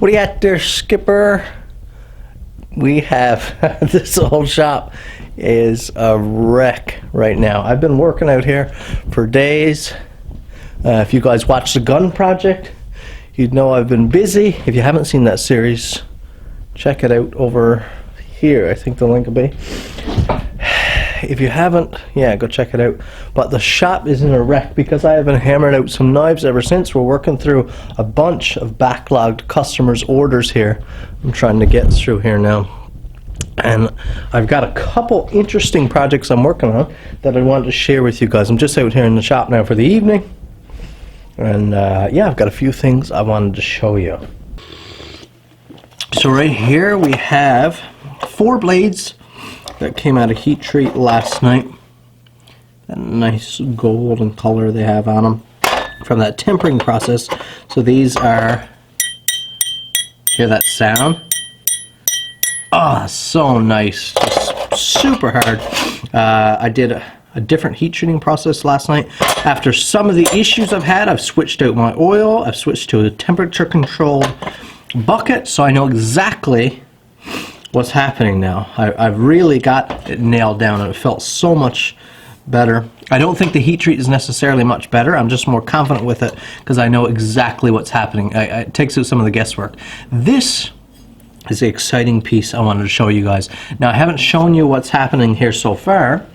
What do you got there, Skipper? We have this old shop is a wreck right now. I've been working out here for days. If you guys watch the gun project, you'd know I've been busy. If you haven't seen that series, check it out over here. I think the link will be. If you haven't, yeah, go check it out. But the shop is in a wreck because I have been hammering out some knives ever since. We're working through a bunch of backlogged customers' orders here. I'm trying to get through here now. And I've got a couple interesting projects I'm working on that I wanted to share with you guys. I'm just out here in the shop now for the evening. And yeah, I've got a few things I wanted to show you. So right here we have 4 blades that came out of heat treat last night. That nice golden color they have on them from that tempering process. So these are, hear that sound? Ah, oh, so nice, just super hard. I did a different heat treating process last night. After some of the issues I've had, I've switched out my oil. I've switched to a temperature controlled bucket, so I know exactly what's happening now. I've really got it nailed down, and it felt so much better. I don't think the heat treat is necessarily much better. I'm just more confident with it because I know exactly what's happening. It takes out some of the guesswork. This is the exciting piece I wanted to show you guys. Now, I haven't shown you what's happening here so far.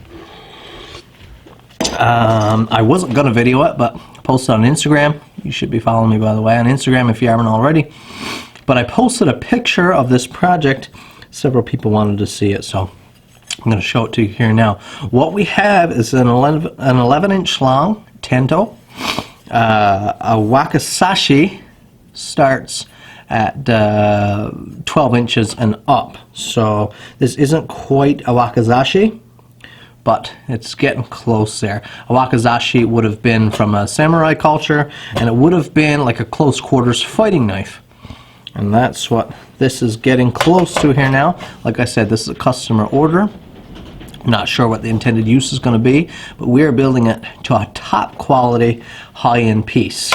I wasn't going to video it, but I posted on Instagram. You should be following me, by the way, on Instagram if you haven't already. But I posted a picture of this project. Several people wanted to see it, so I'm going to show it to you here now. What we have is an 11-inch long Tento. A Wakizashi starts at 12 inches and up. So this isn't quite a Wakizashi, but it's getting close there. A Wakizashi would have been from a samurai culture, and it would have been like a close quarters fighting knife. And that's what this is getting close to here now. Like I said, this is a customer order. I'm not sure what the intended use is going to be, but we are building it to a top quality, high-end piece.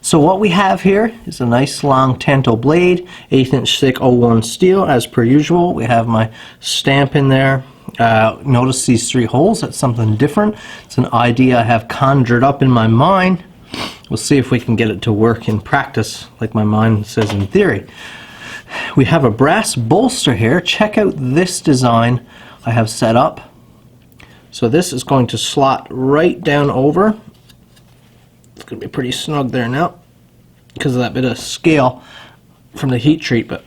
So what we have here is a nice long Tento blade, 1/8-inch thick 01 steel as per usual. We have my stamp in there. Notice these 3 holes. That's something different. It's an idea I have conjured up in my mind. We'll see if we can get it to work in practice like my mind says in theory. We have a brass bolster here. Check out this design I have set up. So this is going to slot right down over. It's going to be pretty snug there now because of that bit of scale from the heat treat, but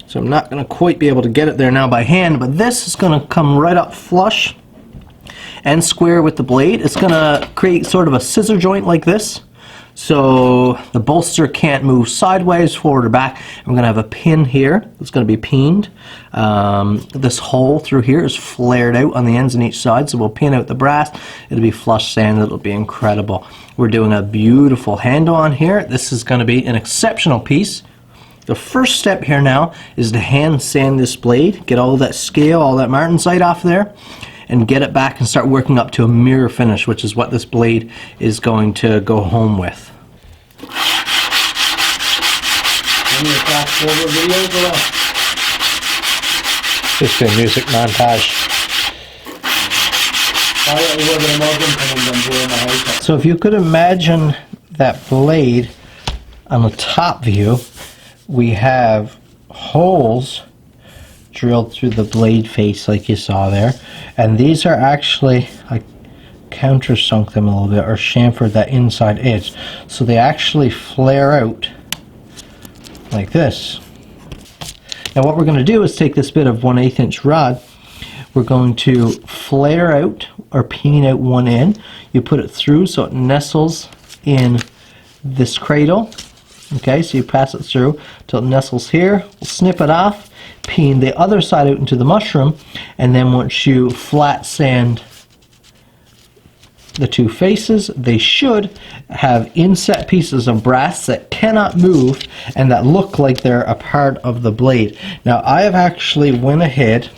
so I'm not going to quite be able to get it there now by hand, but this is going to come right up flush and square with the blade. It's going to create sort of a scissor joint like this, so the bolster can't move sideways, forward or back. And we're going to have a pin here that's going to be peened. This hole through here is flared out on the ends on each side, so we'll pin out the brass. It'll be flush sanded. It'll be incredible. We're doing a beautiful handle on here. This is going to be an exceptional piece. The first step here now is to hand sand this blade, get all that scale, all that martensite off there, and get it back and start working up to a mirror finish, which is what this blade is going to go home with. Just a music montage. So if you could imagine that blade on the top view, we have holes drilled through the blade face like you saw there, and these are actually, I countersunk them a little bit or chamfered that inside edge, so they actually flare out like this. Now what we're going to do is take this bit of 1/8-inch rod, we're going to flare out or peen out one end. You put it through so it nestles in this cradle. Okay, so you pass it through till it nestles here. We'll snip it off, peen the other side out into the mushroom, and then once you flat sand the 2 faces, they should have inset pieces of brass that cannot move and that look like they're a part of the blade. Now I have actually went ahead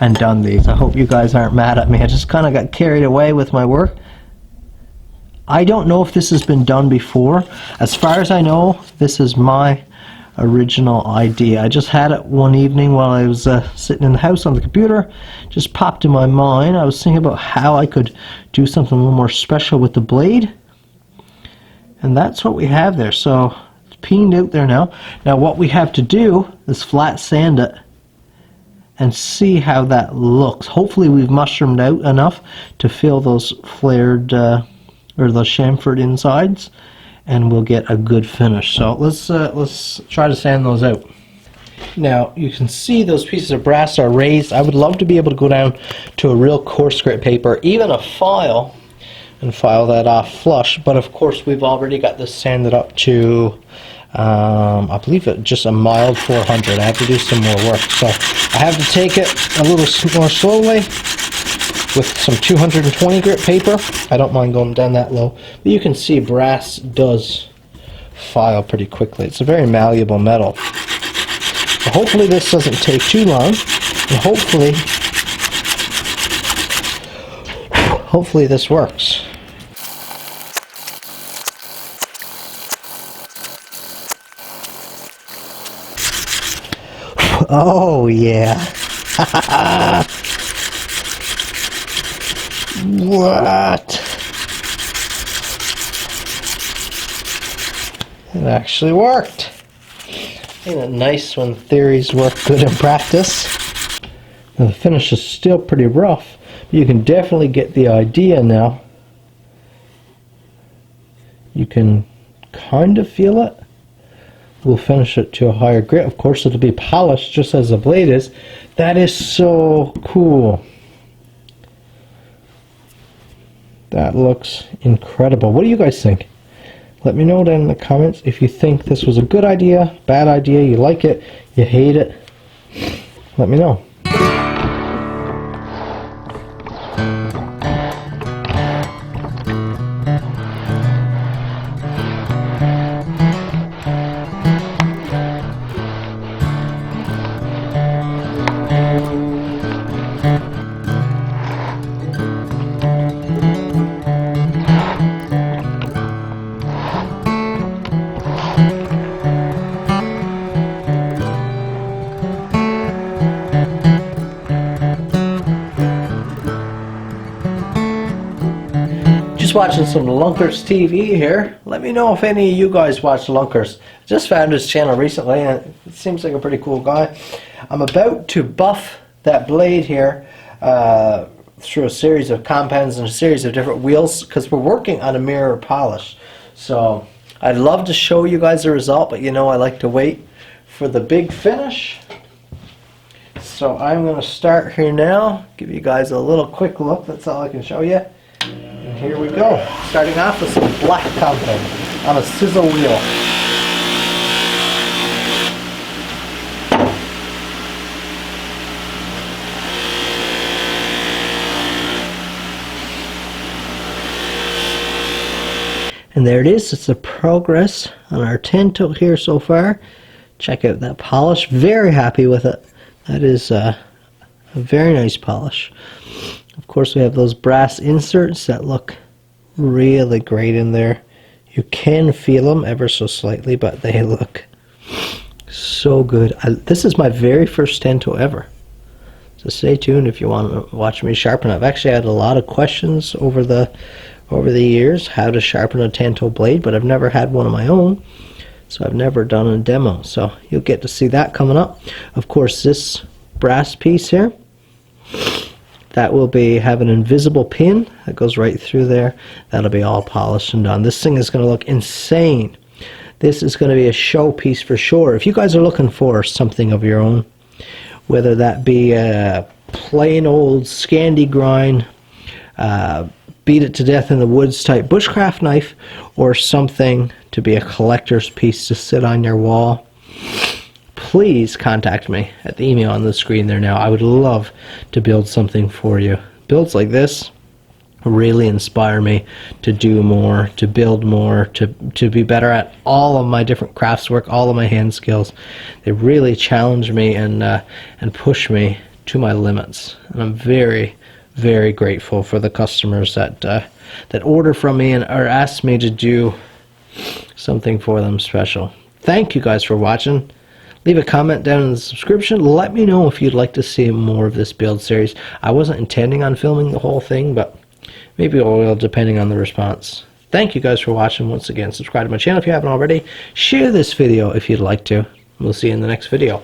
and done these. I hope you guys aren't mad at me. I just kind of got carried away with my work. I don't know if this has been done before. As far as I know, this is my original idea. I just had it one evening while I was sitting in the house on the computer. Just popped in my mind. I was thinking about how I could do something a little more special with the blade. And that's what we have there. So it's peened out there now. Now what we have to do is flat sand it and see how that looks. Hopefully we've mushroomed out enough to fill those flared or the chamfered insides, and we'll get a good finish. So let's try to sand those out. Now you can see those pieces of brass are raised. I would love to be able to go down to a real coarse grit paper, even a file, and file that off flush. But of course we've already got this sanded up to I believe it just a mild 400. I have to do some more work, so I have to take it a little more slowly with some 220 grit paper. I don't mind going down that low, but you can see brass does file pretty quickly. It's a very malleable metal. So hopefully this doesn't take too long, and hopefully this works. Oh yeah. What? It actually worked. Ain't it nice when theories work good in practice? Now the finish is still pretty rough, but you can definitely get the idea now. You can kind of feel it. We'll finish it to a higher grit. Of course it'll be polished just as the blade is. That is so cool. That looks incredible. What do you guys think? Let me know down in the comments if you think this was a good idea, bad idea, you like it, you hate it. Let me know. Just watching some Lunkers TV here. Let me know if any of you guys watch Lunkers. Just found his channel recently and it seems like a pretty cool guy. I'm about to buff that blade here through a series of compounds and a series of different wheels because we're working on a mirror polish. So I'd love to show you guys the result, but you know I like to wait for the big finish. So I'm going to start here now, give you guys a little quick look. That's all I can show you. And here we go, starting off with some black compound on a sizzle wheel. And there it is, it's the progress on our Tanto here so far. Check out that polish, very happy with it. That is a very nice polish. Of course we have those brass inserts that look really great in there. You can feel them ever so slightly, but they look so good. This is my very first Tanto ever. So stay tuned if you want to watch me sharpen. I've actually had a lot of questions over the years how to sharpen a Tanto blade, but I've never had one of my own. So I've never done a demo. So you'll get to see that coming up. Of course this brass piece here, that will have an invisible pin that goes right through there. That'll be all polished and done. This thing is going to look insane. This is going to be a show piece for sure. If you guys are looking for something of your own, whether that be a plain old Scandi grind, beat it to death in the woods type bushcraft knife, or something to be a collector's piece to sit on your wall, please contact me at the email on the screen there now. I would love to build something for you. Builds like this really inspire me to do more, to build more, to be better at all of my different crafts work, all of my hand skills. They really challenge me and push me to my limits. And I'm very, very grateful for the customers that that order from me and or ask me to do something for them special. Thank you guys for watching. Leave a comment down in the description. Let me know if you'd like to see more of this build series. I wasn't intending on filming the whole thing, but maybe I will, depending on the response. Thank you guys for watching. Once again, subscribe to my channel if you haven't already. Share this video if you'd like to. We'll see you in the next video.